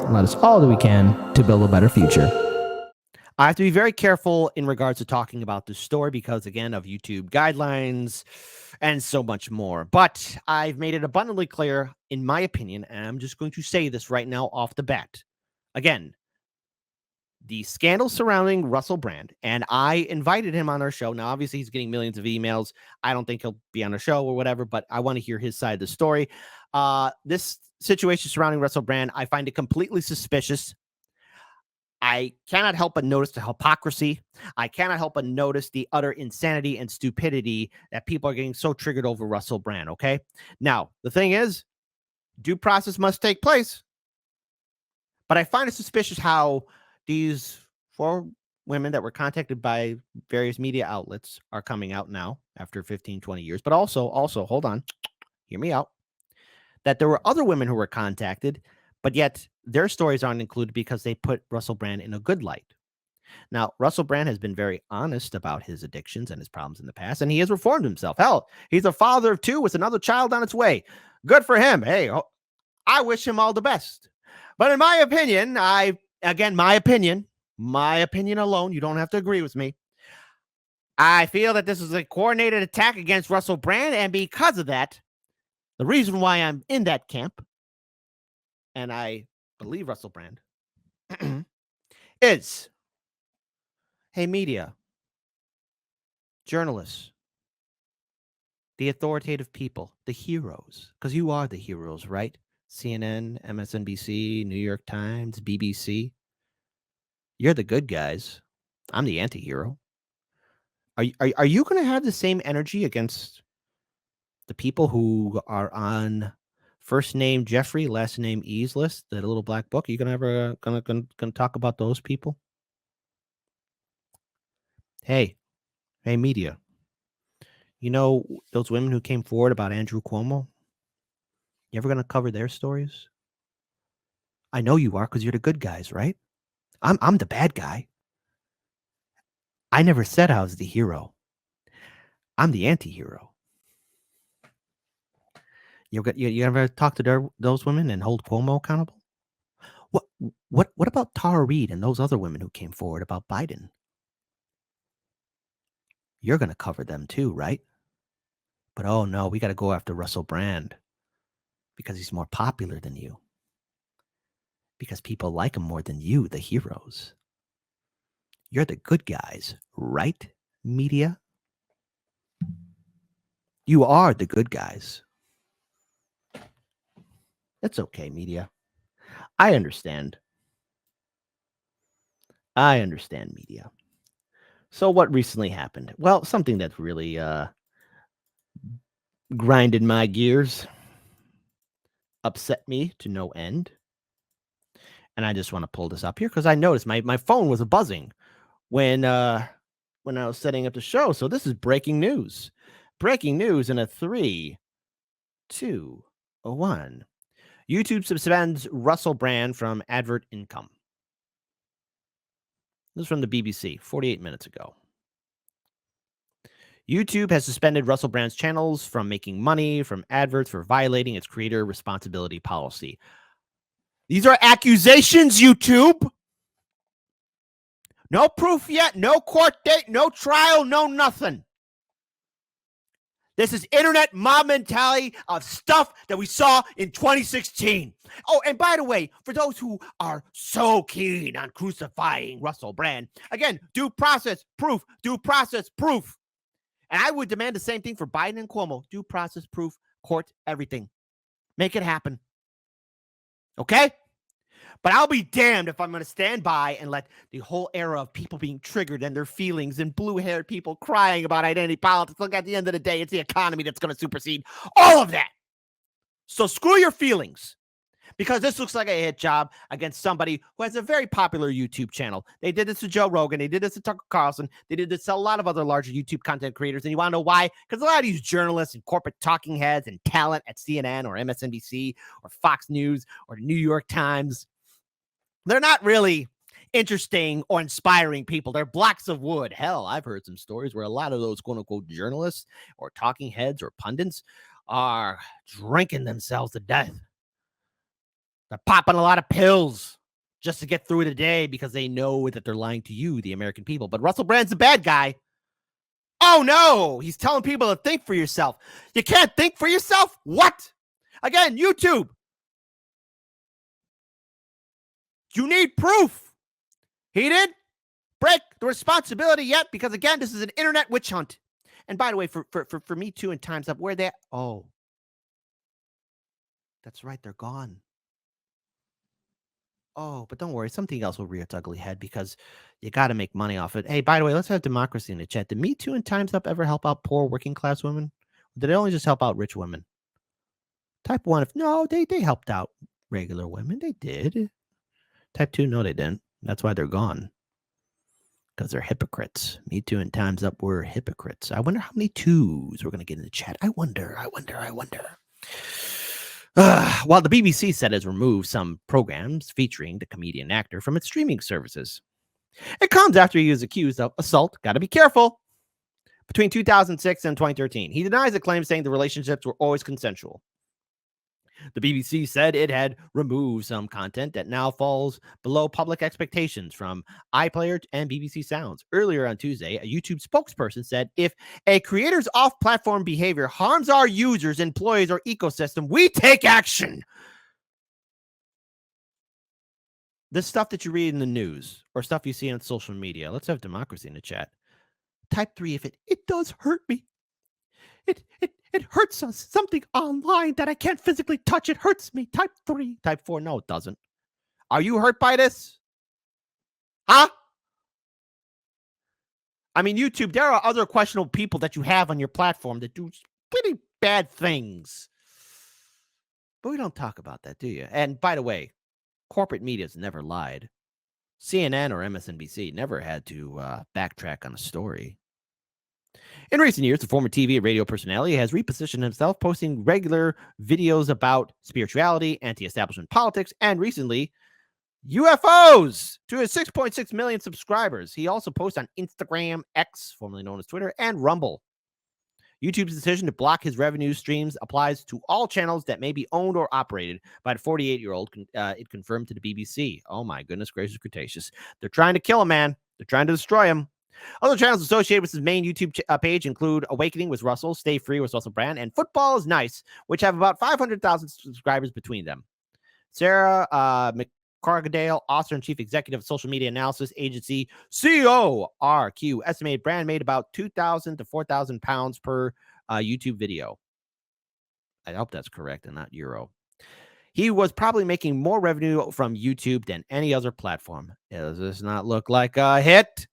and let us all do we can to build a better future. I have to be very careful in regards to talking about this story because, again, of YouTube guidelines and so much more. But I've made it abundantly clear, in my opinion, and I'm just going to say this right now off the bat. Again, the scandal surrounding Russell Brand, and I invited him on our show. Now, obviously, he's getting millions of emails. I don't think he'll be on the show or whatever, but I want to hear his side of the story. This situation surrounding Russell Brand, I find it completely suspicious. I cannot help but notice the hypocrisy. I cannot help but notice the utter insanity and stupidity that people are getting so triggered over Russell Brand, okay? Now, the thing is, due process must take place. But I find it suspicious how these 4 women that were contacted by various media outlets are coming out now after 15, 20 years. But also, hold on, hear me out, that there were other women who were contacted, but yet their stories aren't included because they put Russell Brand in a good light. Now, Russell Brand has been very honest about his addictions and his problems in the past, and he has reformed himself. Hell, he's a father of 2 with another child on its way. Good for him. Hey, I wish him all the best. But in my opinion, my opinion alone, you don't have to agree with me. I feel that this is a coordinated attack against Russell Brand, and because of that, the reason why I'm in that camp, and I believe Russell Brand, is, hey, media, journalists, the authoritative people, the heroes, because you are the heroes, right? CNN, MSNBC, New York Times, BBC. You're the good guys. I'm the anti-hero. Are you going to have the same energy against the people who are on first name Jeffrey, last name E's list, that little black book? Are you gonna talk about those people? Hey, media. You know those women who came forward about Andrew Cuomo? You ever gonna cover their stories? I know you are, because you're the good guys, right? I'm the bad guy. I never said I was the hero. I'm the anti-hero. You ever talk to those women and hold Cuomo accountable? What about Tara Reid and those other women who came forward about Biden? You're going to cover them too, right? But oh no, we got to go after Russell Brand because he's more popular than you. Because people like him more than you, the heroes. You're the good guys, right, media? You are the good guys. It's okay, media. I understand. Media. So what recently happened? Well, something that really grinded my gears, upset me to no end. And I just want to pull this up here because I noticed my phone was buzzing when I was setting up the show. So this is breaking news. Breaking news in a 3, 2, 1. YouTube suspends Russell Brand from Advert income. This is from the BBC 48 minutes ago. YouTube has suspended Russell Brand's channels from making money from adverts for violating its creator responsibility policy. These are accusations, YouTube. No proof yet, no court date, no trial, no nothing. This is internet mob mentality of stuff that we saw in 2016. Oh, and by the way, for those who are so keen on crucifying Russell Brand, again, due process, proof, due process, proof. And I would demand the same thing for Biden and Cuomo. Due process, proof, court, everything. Make it happen. Okay? But I'll be damned if I'm going to stand by and let the whole era of people being triggered and their feelings and blue-haired people crying about identity politics. Look, at the end of the day, it's the economy that's going to supersede all of that. So screw your feelings, because this looks like a hit job against somebody who has a very popular YouTube channel. They did this to Joe Rogan. They did this to Tucker Carlson. They did this to a lot of other larger YouTube content creators. And you want to know why? Because a lot of these journalists and corporate talking heads and talent at CNN or MSNBC or Fox News or New York Times, they're not really interesting or inspiring people. They're blocks of wood. Hell, I've heard some stories where a lot of those quote-unquote journalists or talking heads or pundits are drinking themselves to death They're popping a lot of pills just to get through the day because they know that they're lying to you, the American people. But Russell Brand's the bad guy. Oh, no. He's telling people to think for yourself. You can't think for yourself? What? Again, YouTube. You need proof. He didn't break the responsibility yet because, again, this is an internet witch hunt. And by the way, for Me Too and Time's Up, where they... Oh. That's right. They're gone. Oh, but don't worry. Something else will rear its ugly head because you got to make money off it. Hey, by the way, let's have democracy in the chat. Did Me Too and Time's Up ever help out poor working class women? Or did it only just help out rich women? Type 1, if no, they helped out regular women. They did. Type 2, no, they didn't. That's why they're gone. Because they're hypocrites. Me Too and Time's Up were hypocrites. I wonder how many twos we're going to get in the chat. I wonder. While the BBC said it has removed some programs featuring the comedian actor from its streaming services. It comes after he was accused of assault. Got to be careful. Between 2006 and 2013. He denies the claim, saying the relationships were always consensual. The BBC said it had removed some content that now falls below public expectations from iPlayer and BBC Sounds. Earlier on Tuesday, a YouTube spokesperson said, if a creator's off-platform behavior harms our users, employees, or ecosystem, we take action. The stuff that you read in the news or stuff you see on social media, let's have democracy in the chat. Type 3 if it does hurt me. It hurts us. Something online that I can't physically touch. It hurts me. Type 3. Type 4. No, it doesn't. Are you hurt by this? Huh? I mean, YouTube, there are other questionable people that you have on your platform that do pretty bad things. But we don't talk about that, do you? And by the way, corporate media's never lied. CNN or MSNBC never had to backtrack on a story. In recent years, the former TV and radio personality has repositioned himself, posting regular videos about spirituality, anti-establishment politics, and recently, UFOs to his 6.6 million subscribers. He also posts on Instagram, X, formerly known as Twitter, and Rumble. YouTube's decision to block his revenue streams applies to all channels that may be owned or operated by the 48-year-old, it confirmed to the BBC. Oh my goodness gracious Cretaceous. They're trying to kill him, man. They're trying to destroy him. Other channels associated with his main YouTube page include Awakening with Russell, Stay Free with Russell Brand, and Football is Nice, which have about 500,000 subscribers between them. Sarah McCargadale, author and chief executive of social media analysis agency CORQ, estimated Brand made about £2,000 to £4,000 per YouTube video. I hope that's correct and not euro. He was probably making more revenue from YouTube than any other platform. Does this not look like a hit?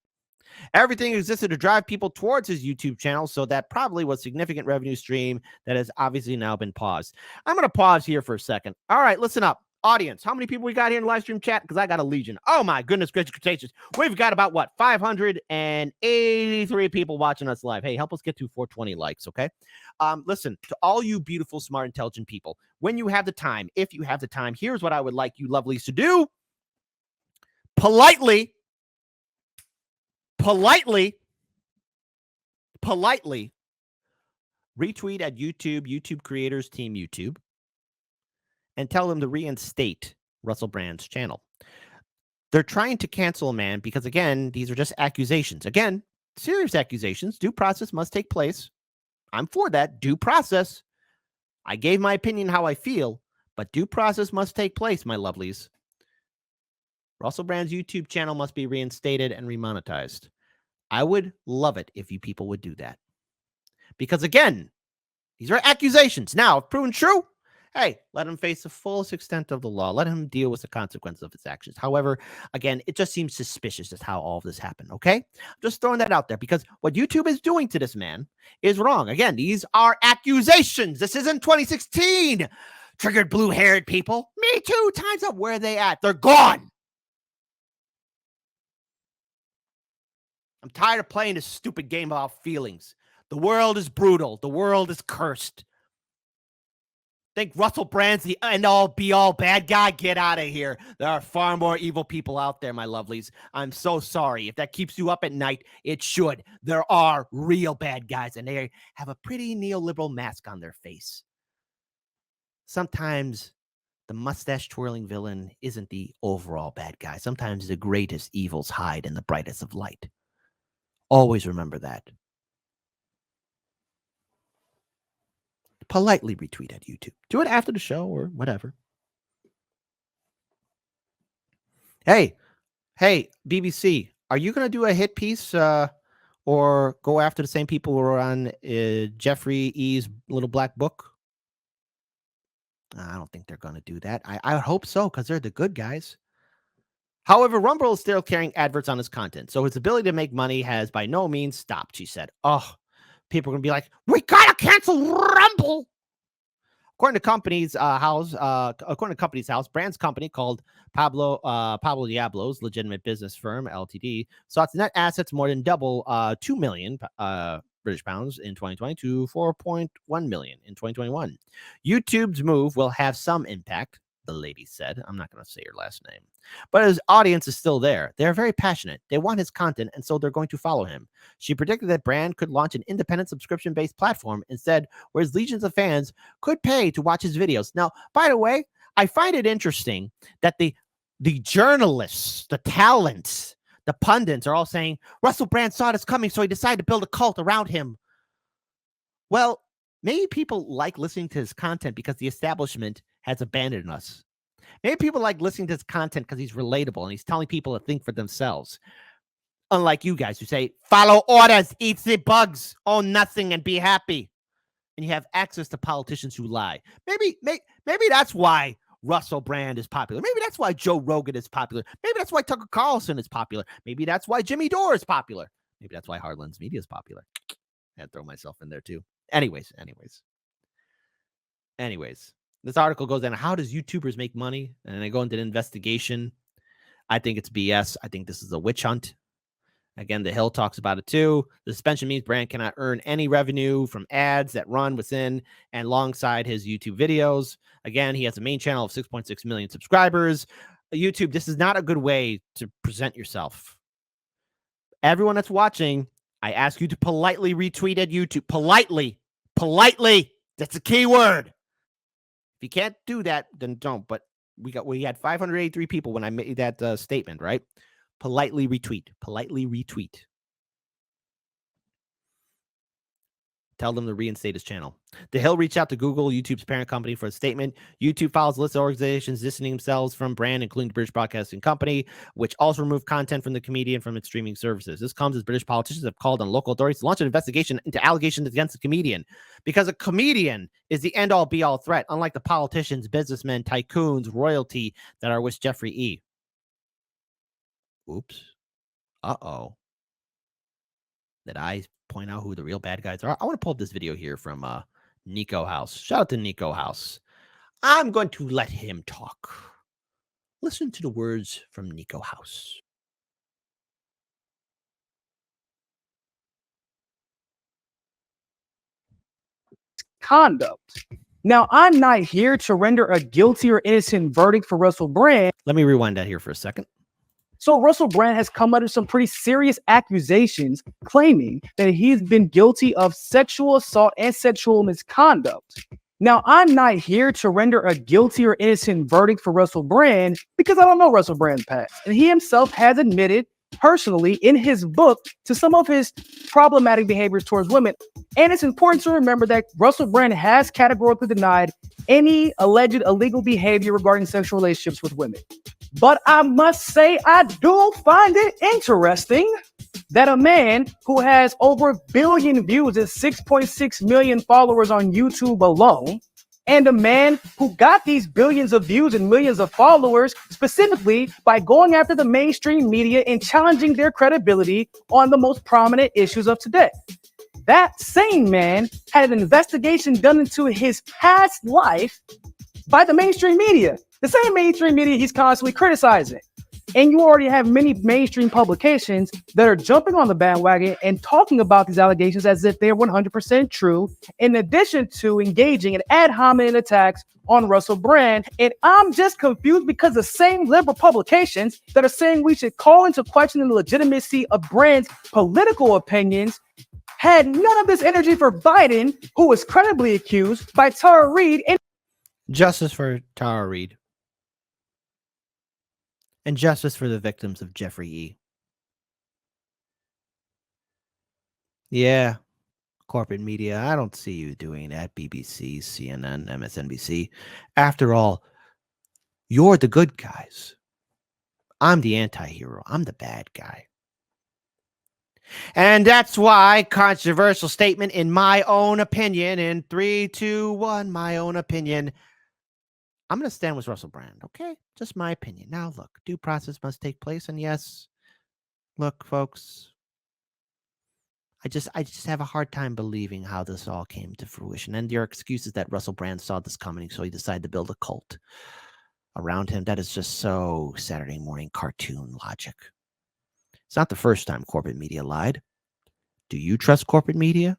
Everything existed to drive people towards his YouTube channel, so that probably was a significant revenue stream that has obviously now been paused. I'm going to pause here for a second. All right, listen up. Audience, how many people we got here in the live stream chat? Because I got a legion. Oh, my goodness gracious Cretaceous. We've got about, 583 people watching us live. Hey, help us get to 420 likes, okay? Listen, to all you beautiful, smart, intelligent people, when you have the time, if you have the time, here's what I would like you lovelies to do. Politely retweet at YouTube creators team YouTube, and tell them to reinstate Russell Brand's channel. They're trying to cancel a man because, again, these are just accusations. Again, serious accusations. Due process must take place. I'm for that. Due process. I gave my opinion how I feel, but due process must take place, my lovelies. Russell Brand's YouTube channel must be reinstated and remonetized. I would love it if you people would do that. Because, again, these are accusations. Now, if proven true, hey, let him face the fullest extent of the law. Let him deal with the consequences of his actions. However, again, it just seems suspicious as how all of this happened, okay? I'm just throwing that out there because what YouTube is doing to this man is wrong. Again, these are accusations. This isn't 2016. Triggered blue-haired people. Me Too, Time's Up. Where are they at? They're gone. I'm tired of playing this stupid game about feelings. The world is brutal. The world is cursed. Think Russell Brand's the end-all, be-all bad guy? Get out of here. There are far more evil people out there, my lovelies. I'm so sorry. If that keeps you up at night, it should. There are real bad guys, and they have a pretty neoliberal mask on their face. Sometimes the mustache twirling villain isn't the overall bad guy. Sometimes the greatest evils hide in the brightest of light. Always remember that. Politely retweet at YouTube. Do it after the show or whatever. Hey, BBC, are you going to do a hit piece or go after the same people who are on Jeffrey E.'s little black book? I don't think they're going to do that. I hope so, because they're the good guys. However, Rumble is still carrying adverts on his content, so his ability to make money has by no means stopped, she said. Oh, people are going to be like, we got to cancel Rumble. According to company's house, Brand's company called Pablo Diablo's legitimate business firm Ltd saw its net assets more than double 2 million British pounds in 2020 to 4.1 million in 2021. YouTube's move will have some impact, the lady said. I'm not going to say her last name, but his audience is still there. They're very passionate. They want his content, and so they're going to follow him. She predicted that Brand could launch an independent subscription-based platform instead, where his legions of fans could pay to watch his videos. Now, by the way, I find it interesting that the journalists, the talents, the pundits are all saying Russell Brand saw this coming, so he decided to build a cult around him. Well, maybe people like listening to his content because the establishment has abandoned us. Maybe people like listening to his content because he's relatable and he's telling people to think for themselves. Unlike you guys who say, follow orders, eat the bugs, own nothing, and be happy. And you have access to politicians who lie. Maybe that's why Russell Brand is popular. Maybe that's why Joe Rogan is popular. Maybe that's why Tucker Carlson is popular. Maybe that's why Jimmy Dore is popular. Maybe that's why Hardlands Media is popular. I had to throw myself in there too. Anyways. This article goes down, how does YouTubers make money? And they go into an investigation. I think it's BS. I think this is a witch hunt. Again, The Hill talks about it too. The suspension means Brand cannot earn any revenue from ads that run within and alongside his YouTube videos. Again, he has a main channel of 6.6 million subscribers. YouTube, this is not a good way to present yourself. Everyone that's watching, I ask you to politely retweet at YouTube. Politely. That's a key word. If you can't do that, then don't. But we had 583 people when I made that statement, right? Politely retweet. Tell them to reinstate his channel. The Hill reached out to Google, YouTube's parent company, for a statement. YouTube files a list of organizations distancing themselves from Brand, including the British Broadcasting Company, which also removed content from the comedian from its streaming services. This comes as British politicians have called on local authorities to launch an investigation into allegations against the comedian, because a comedian is the end-all, be-all threat, unlike the politicians, businessmen, tycoons, royalty that are with Jeffrey E. Oops. Uh-oh. Did I point out who the real bad guys are? I want to pull up this video here from Nico House. Shout out to Nico House. I'm going to let him talk. Listen to the words from Nico House. Conduct. Now, I'm not here to render a guilty or innocent verdict for Russell Brand. Let me rewind that here for a second. So Russell Brand has come under some pretty serious accusations claiming that he's been guilty of sexual assault and sexual misconduct. Now, I'm not here to render a guilty or innocent verdict for Russell Brand because I don't know Russell Brand's past. And he himself has admitted personally in his book to some of his problematic behaviors towards women. And it's important to remember that Russell Brand has categorically denied any alleged illegal behavior regarding sexual relationships with women. But I must say, I do find it interesting that a man who has over 1 billion views and 6.6 million followers on YouTube alone, and a man who got these billions of views and millions of followers specifically by going after the mainstream media and challenging their credibility on the most prominent issues of today. That same man had an investigation done into his past life by the mainstream media. The same mainstream media he's constantly criticizing. And you already have many mainstream publications that are jumping on the bandwagon and talking about these allegations as if they're 100% true, in addition to engaging in ad hominem attacks on Russell Brand. And I'm just confused because the same liberal publications that are saying we should call into question the legitimacy of Brand's political opinions had none of this energy for Biden, who was credibly accused by Tara Reid. Justice for Tara Reid. And justice for the victims of Jeffrey E. Yeah, corporate media, I don't see you doing that. BBC, CNN, MSNBC. After all, you're the good guys. I'm the anti-hero. I'm the bad guy. And that's why, controversial statement, in my own opinion, in 3, 2, 1, my own opinion, I'm going to stand with Russell Brand, okay? Just my opinion. Now, look, due process must take place. And yes, look, folks, I just have a hard time believing how this all came to fruition. And your excuse is that Russell Brand saw this coming, so he decided to build a cult around him. That is just so Saturday morning cartoon logic. It's not the first time corporate media lied. Do you trust corporate media?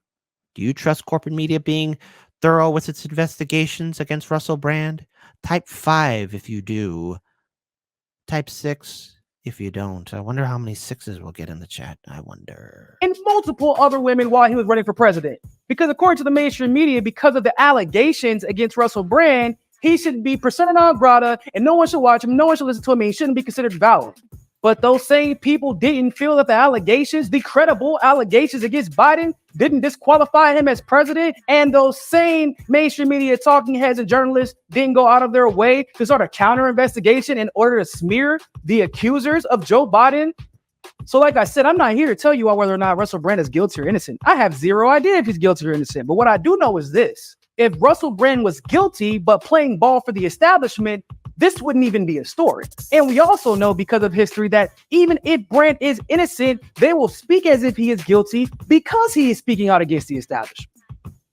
Do you trust corporate media being thorough with its investigations against Russell Brand? Type 5 if you do. Type 6 if you don't. I wonder how many sixes we'll get in the chat. I wonder. And multiple other women while he was running for president. Because according to the mainstream media, because of the allegations against Russell Brand, he should be persona non grata and no one should watch him, no one should listen to him, and he shouldn't be considered valid. But those same people didn't feel that the allegations, the credible allegations against Biden, didn't disqualify him as president. And those same mainstream media talking heads and journalists didn't go out of their way to start a counter investigation in order to smear the accusers of Joe Biden. So like I said, I'm not here to tell you whether or not Russell Brand is guilty or innocent. I have zero idea if he's guilty or innocent. But what I do know is this. If Russell Brand was guilty but playing ball for the establishment, this wouldn't even be a story. And we also know because of history that even if Brand is innocent, they will speak as if he is guilty because he is speaking out against the establishment.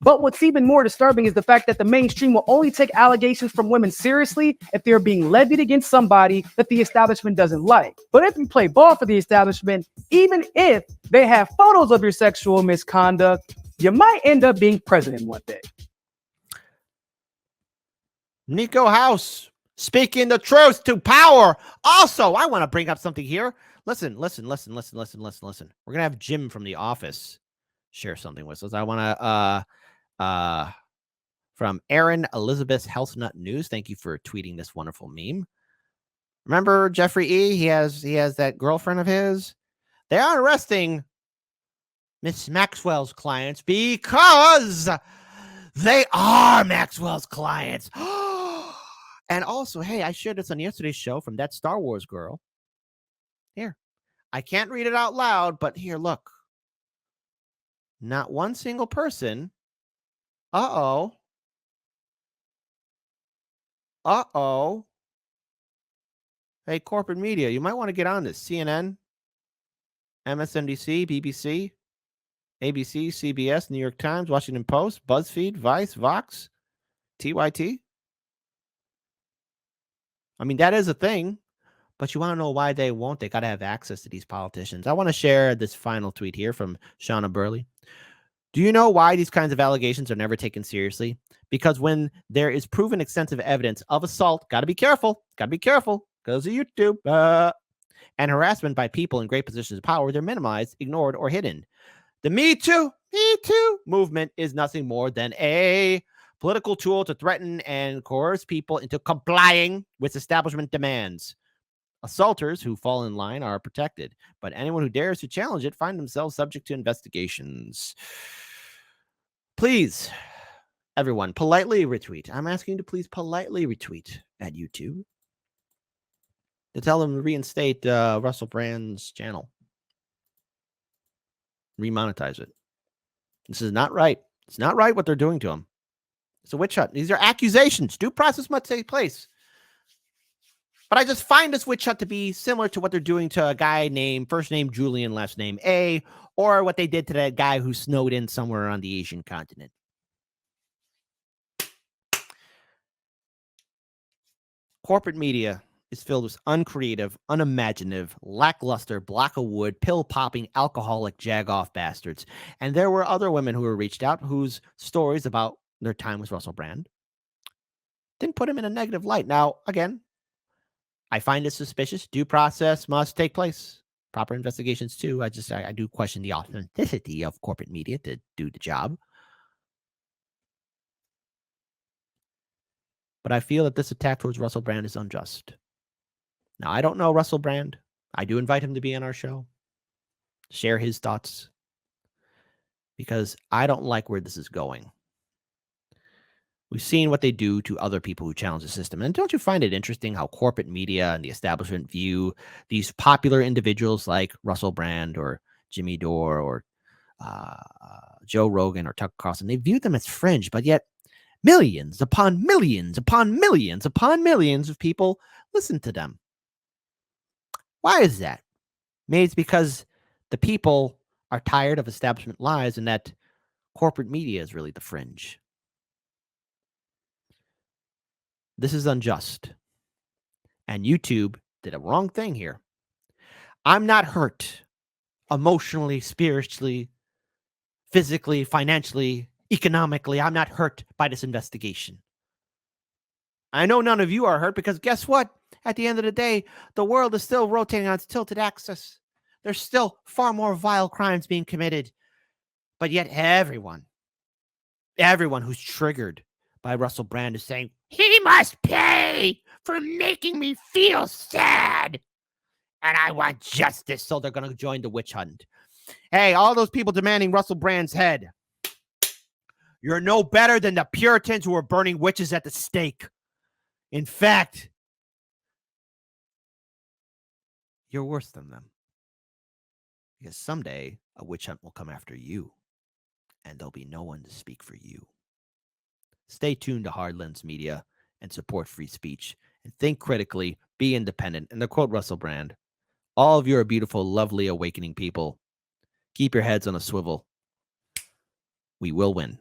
But what's even more disturbing is the fact that the mainstream will only take allegations from women seriously if they're being levied against somebody that the establishment doesn't like. But if you play ball for the establishment, even if they have photos of your sexual misconduct, you might end up being president one day. Nico House, speaking the truth to power. Also, I want to bring up something here. Listen. We're going to have Jim from The Office share something with us. I want to, from Aaron Elizabeth Health Nut News. Thank you for tweeting this wonderful meme. Remember Jeffrey E? He has that girlfriend of his. They are arresting Miss Maxwell's clients because they are Maxwell's clients. And also, hey, I shared this on yesterday's show from that Star Wars girl. Here, I can't read it out loud, but here, look. Not one single person. Uh-oh. Hey, corporate media, you might want to get on this. CNN, MSNBC, BBC, ABC, CBS, New York Times, Washington Post, BuzzFeed, Vice, Vox, TYT. I mean, that is a thing, but you want to know why they won't? They got to have access to these politicians. I want to share this final tweet here from Shauna Burley. Do you know why these kinds of allegations are never taken seriously? Because when there is proven extensive evidence of assault, got to be careful, because of YouTube, and harassment by people in great positions of power, they're minimized, ignored, or hidden. The Me Too movement is nothing more than a political tool to threaten and coerce people into complying with establishment demands. Assaulters who fall in line are protected, but anyone who dares to challenge it find themselves subject to investigations. Please, everyone, politely retweet. I'm asking you to please politely retweet at YouTube to tell them to reinstate Russell Brand's channel. Remonetize it. This is not right. It's not right what they're doing to him. It's a witch hunt. These are accusations. Due process must take place. But I just find this witch hunt to be similar to what they're doing to a guy named first name Julian, last name A, or what they did to that guy who snowed in somewhere on the Asian continent. Corporate media is filled with uncreative, unimaginative, lackluster, block of wood, pill-popping, alcoholic, jag-off bastards. And there were other women who were reached out whose stories about their time with Russell Brand didn't put him in a negative light. Now, again, I find it suspicious. Due process must take place. Proper investigations, too. I do question the authenticity of corporate media to do the job. But I feel that this attack towards Russell Brand is unjust. Now, I don't know Russell Brand. I do invite him to be on our show, share his thoughts, because I don't like where this is going. We've seen what they do to other people who challenge the system. And don't you find it interesting how corporate media and the establishment view these popular individuals like Russell Brand or Jimmy Dore or Joe Rogan or Tucker Carlson? They view them as fringe, but yet millions upon millions upon millions upon millions of people listen to them. Why is that? Maybe it's because the people are tired of establishment lies and that corporate media is really the fringe. This is unjust. And YouTube did a wrong thing here. I'm not hurt emotionally, spiritually, physically, financially, economically. I'm not hurt by this investigation. I know none of you are hurt because guess what? At the end of the day, the world is still rotating on its tilted axis. There's still far more vile crimes being committed. But yet everyone who's triggered by Russell Brand is saying, he must pay for making me feel sad. And I want justice, so they're going to join the witch hunt. Hey, all those people demanding Russell Brand's head, you're no better than the Puritans who were burning witches at the stake. In fact, you're worse than them. Because someday a witch hunt will come after you, and there'll be no one to speak for you. Stay tuned to Hard Lens Media and support free speech. And think critically, be independent. And to quote Russell Brand, all of you are beautiful, lovely, awakening people. Keep your heads on a swivel. We will win.